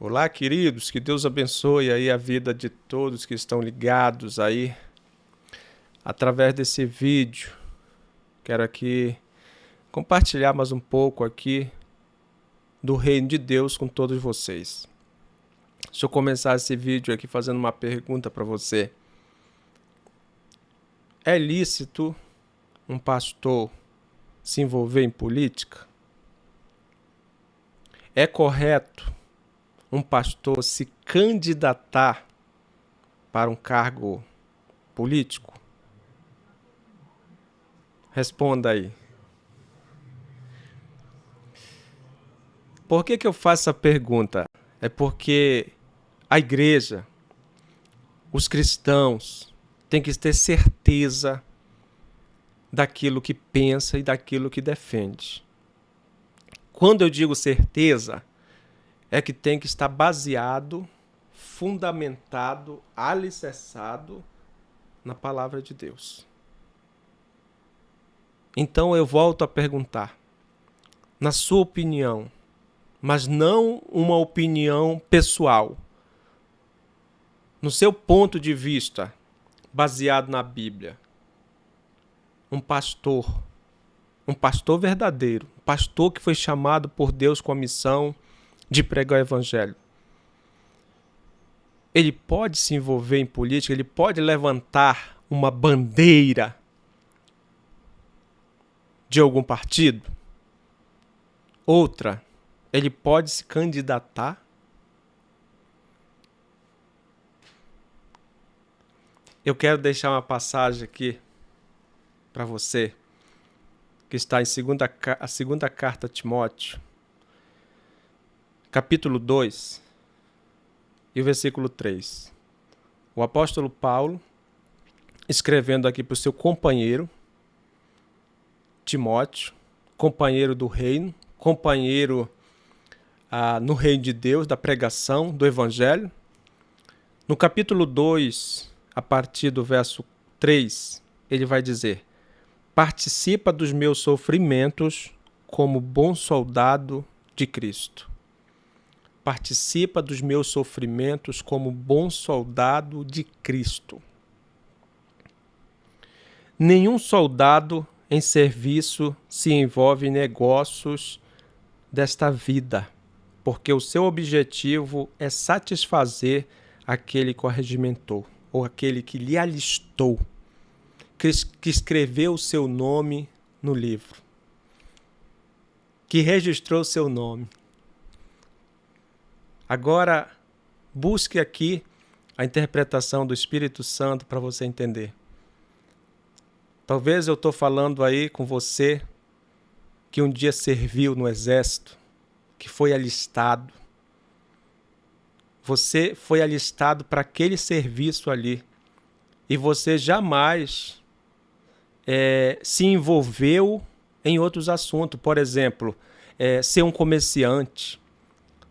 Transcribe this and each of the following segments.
Olá, queridos, que Deus abençoe aí a vida de todos que estão ligados aí através desse vídeo. Quero aqui compartilhar mais um pouco aqui do reino de Deus com todos vocês. Deixa eu começar esse vídeo aqui fazendo uma pergunta para você. É lícito um pastor se envolver em política? É correto um pastor se candidatar para um cargo político? Responda aí. Por que eu faço essa pergunta? É porque a igreja, os cristãos, têm que ter certeza daquilo que pensa e daquilo que defende. Quando eu digo certeza, é que tem que estar baseado, fundamentado, alicerçado na palavra de Deus. Então eu volto a perguntar, na sua opinião, mas não uma opinião pessoal, no seu ponto de vista, baseado na Bíblia, um pastor verdadeiro, um pastor que foi chamado por Deus com a missão de pregar o evangelho, ele pode se envolver em política, ele pode levantar uma bandeira de algum partido? Outra, ele pode se candidatar? Eu quero deixar uma passagem aqui para você, que está em a segunda carta a Timóteo, capítulo 2 e o versículo 3. O apóstolo Paulo, escrevendo aqui para o seu companheiro, Timóteo, companheiro do reino, companheiro no reino de Deus, da pregação, do evangelho. No capítulo 2, a partir do verso 3, ele vai dizer: participa dos meus sofrimentos como bom soldado de Cristo. Participa dos meus sofrimentos como bom soldado de Cristo. Nenhum soldado em serviço se envolve em negócios desta vida, porque o seu objetivo é satisfazer aquele que o arregimentou, ou aquele que lhe alistou, que escreveu o seu nome no livro, que registrou o seu nome. Agora, busque aqui a interpretação do Espírito Santo para você entender. Talvez eu estou falando aí com você que um dia serviu no exército, que foi alistado. Você foi alistado para aquele serviço ali. E você jamais se envolveu em outros assuntos. Por exemplo, ser um comerciante,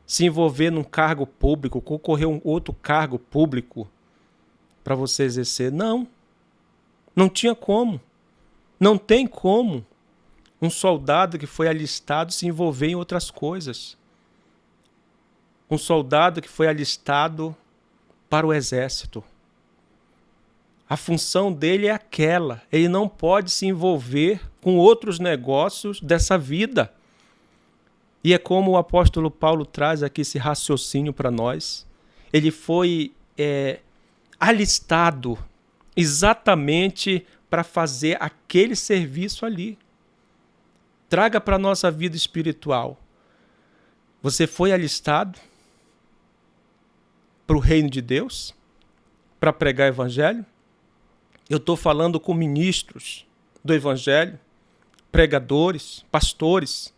se envolver num cargo público, concorrer a um outro cargo público para você exercer. Não tinha como. Não tem como um soldado que foi alistado se envolver em outras coisas. Um soldado que foi alistado para o exército. A função dele é aquela. Ele não pode se envolver com outros negócios dessa vida. E é como o apóstolo Paulo traz aqui esse raciocínio para nós. Ele foi alistado exatamente para fazer aquele serviço ali. Traga para a nossa vida espiritual. Você foi alistado para o reino de Deus, para pregar o evangelho? Eu estou falando com ministros do evangelho, pregadores, pastores.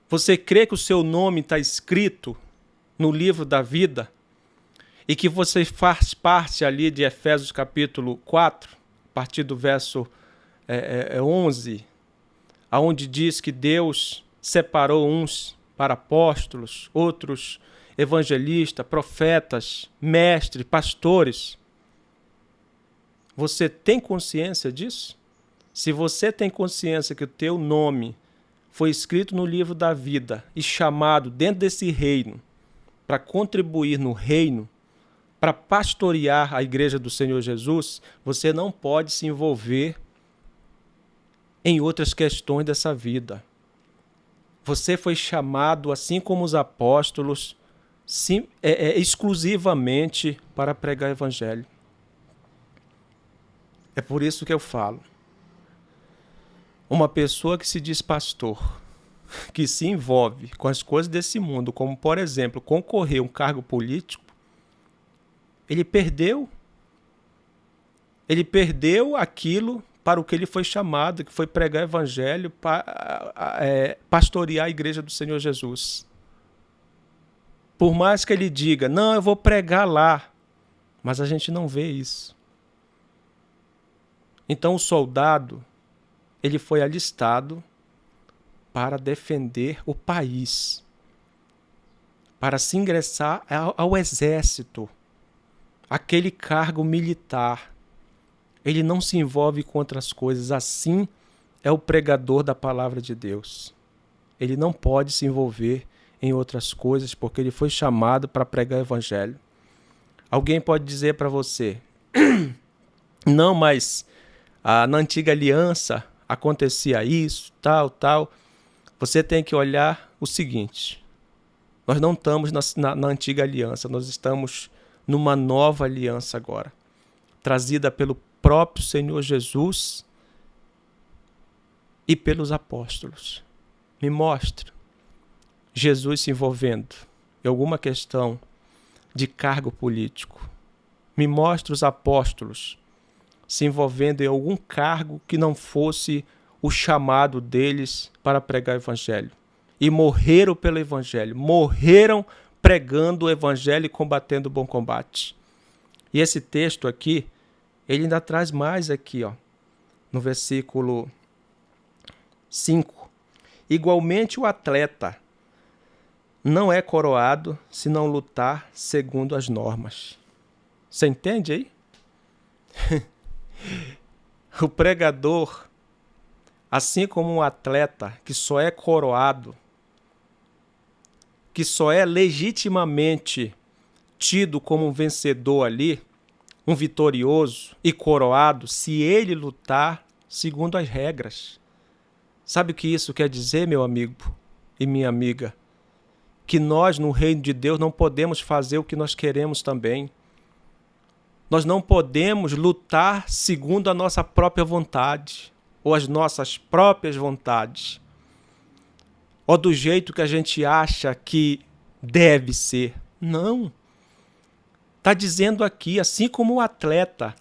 Você crê que o seu nome está escrito no livro da vida e que você faz parte ali de Efésios capítulo 4, a partir do verso 11, onde diz que Deus separou uns para apóstolos, outros evangelistas, profetas, mestres, pastores? Você tem consciência disso? Se você tem consciência que o teu nome foi escrito no livro da vida e chamado dentro desse reino para contribuir no reino, para pastorear a igreja do Senhor Jesus, você não pode se envolver em outras questões dessa vida. Você foi chamado, assim como os apóstolos, exclusivamente para pregar o evangelho. É por isso que eu falo. Uma pessoa que se diz pastor, que se envolve com as coisas desse mundo, como, por exemplo, concorrer a um cargo político, ele perdeu aquilo para o que ele foi chamado, que foi pregar o evangelho, pastorear a igreja do Senhor Jesus. Por mais que ele diga, não, eu vou pregar lá, mas a gente não vê isso. Então o soldado, ele foi alistado para defender o país, para se ingressar ao exército, aquele cargo militar. Ele não se envolve com outras coisas. Assim é o pregador da palavra de Deus. Ele não pode se envolver em outras coisas porque ele foi chamado para pregar o evangelho. Alguém pode dizer para você, não, mas na antiga aliança acontecia isso, tal. Você tem que olhar o seguinte, nós não estamos na antiga aliança, nós estamos numa nova aliança agora, trazida pelo próprio Senhor Jesus e pelos apóstolos. Me mostre Jesus se envolvendo em alguma questão de cargo político. Me mostre os apóstolos se envolvendo em algum cargo que não fosse o chamado deles para pregar o evangelho. E morreram pelo evangelho, morreram pregando o evangelho e combatendo o bom combate. E esse texto aqui, ele ainda traz mais aqui, no versículo 5. Igualmente o atleta não é coroado se não lutar segundo as normas. Você entende aí? O pregador, assim como um atleta que só é coroado, que só é legitimamente tido como um vencedor ali, um vitorioso e coroado, se ele lutar segundo as regras. Sabe o que isso quer dizer, meu amigo e minha amiga? Que nós, no reino de Deus, não podemos fazer o que nós queremos também. Nós não podemos lutar segundo a nossa própria vontade, ou as nossas próprias vontades, ou do jeito que a gente acha que deve ser. Não. Está dizendo aqui, assim como o atleta,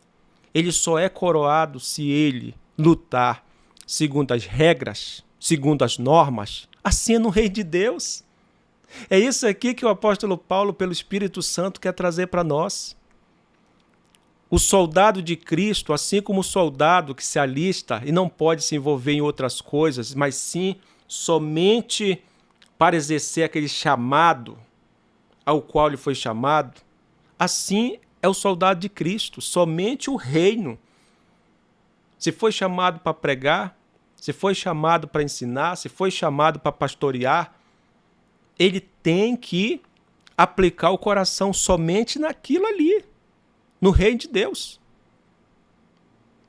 ele só é coroado se ele lutar segundo as regras, segundo as normas, assim é no reino de Deus. É isso aqui que o apóstolo Paulo, pelo Espírito Santo, quer trazer para nós. O soldado de Cristo, assim como o soldado que se alista e não pode se envolver em outras coisas, mas sim somente para exercer aquele chamado ao qual ele foi chamado, assim é o soldado de Cristo, somente o reino. Se foi chamado para pregar, se foi chamado para ensinar, se foi chamado para pastorear, ele tem que aplicar o coração somente naquilo ali, no reino de Deus.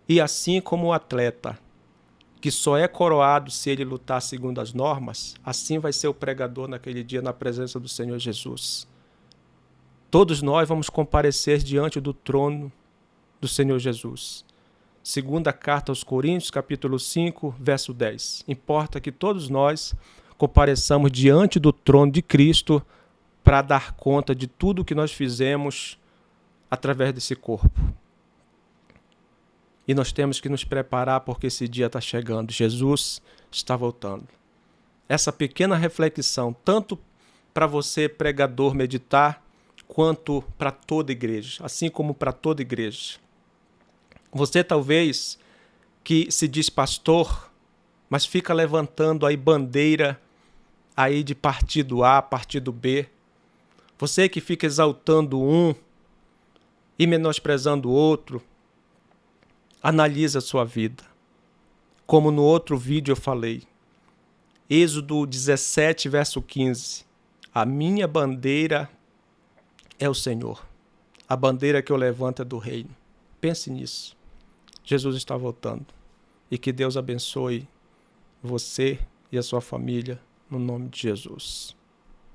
E assim como o atleta, que só é coroado se ele lutar segundo as normas, assim vai ser o pregador naquele dia na presença do Senhor Jesus. Todos nós vamos comparecer diante do trono do Senhor Jesus. Segunda carta aos Coríntios, capítulo 5, verso 10. Importa que todos nós compareçamos diante do trono de Cristo para dar conta de tudo que nós fizemos através desse corpo. E nós temos que nos preparar porque esse dia está chegando. Jesus está voltando. Essa pequena reflexão, tanto para você, pregador, meditar, quanto para toda igreja, assim como para toda igreja. Você talvez que se diz pastor, mas fica levantando aí bandeira aí de partido A, partido B. Você que fica exaltando um e menosprezando o outro, analisa a sua vida. Como no outro vídeo eu falei, Êxodo 17, verso 15. A minha bandeira é o Senhor. A bandeira que eu levanto é do reino. Pense nisso. Jesus está voltando. E que Deus abençoe você e a sua família, no nome de Jesus.